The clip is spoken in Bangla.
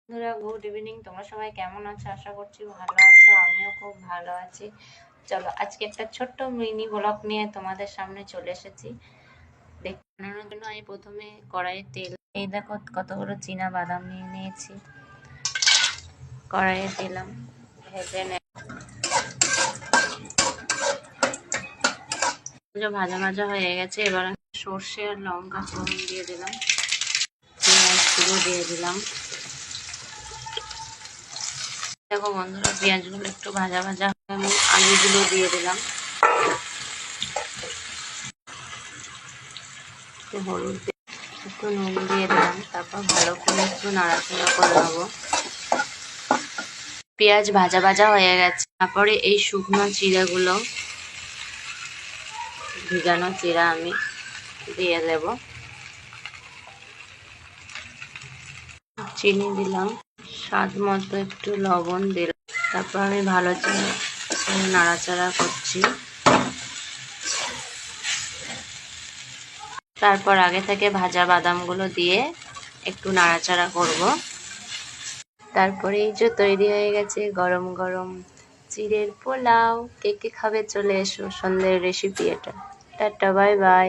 বন্ধুরা, গুড ইভিনিং। তোমরা সবাই কেমন আছো? আশা করছি ভালো আছো। আমিও খুব ভালো আছি। চলো, আজকে একটা ছোট্ট মিনি ব্লগ নিয়ে তোমাদের সামনে চলে এসেছি। বানানোর জন্য আমি প্রথমে কড়াইয়ে তেল, এই দেখো কতগুলো চীনা বাদাম নিয়ে নিয়েছি, কড়াইয়ে দিলাম, ভেজে ভাজা ভাজা হয়ে গেছে। এবার সর্ষে আর লঙ্কা ফোড়ন দিয়ে দিলাম, পেঁয়াজগুলো দিয়ে দিলাম। দেখো বন্ধুরা, পেঁয়াজগুলো একটু ভাজা ভাজা হয়ে আমি আলুগুলো দিয়ে দিলাম, একটু হলুদ একটু নুন দিয়ে দিলাম। তারপর ভালো করে একটু নাড়াচাড়া করে নেবো। পেঁয়াজ ভাজা ভাজা হয়ে গেছে। তারপরে এই শুকনো চিড়াগুলো, ভিজানো চিড়া আমি দিয়ে দেব, চিনি দিলাম, স্বাদ মতো একটু লবণ দিলাম। তারপর আমি ভালো নাড়াচাড়া করছি। তারপর আগে থেকে ভাজা বাদামগুলো দিয়ে একটু নাড়াচাড়া করব। তারপরে এই যে তৈরি হয়ে গেছে গরম গরম চিড়ের পোলাও। কে কে খাবে চলে এসো, সন্ধ্যের রেসিপি এটা। Tata, bye bye.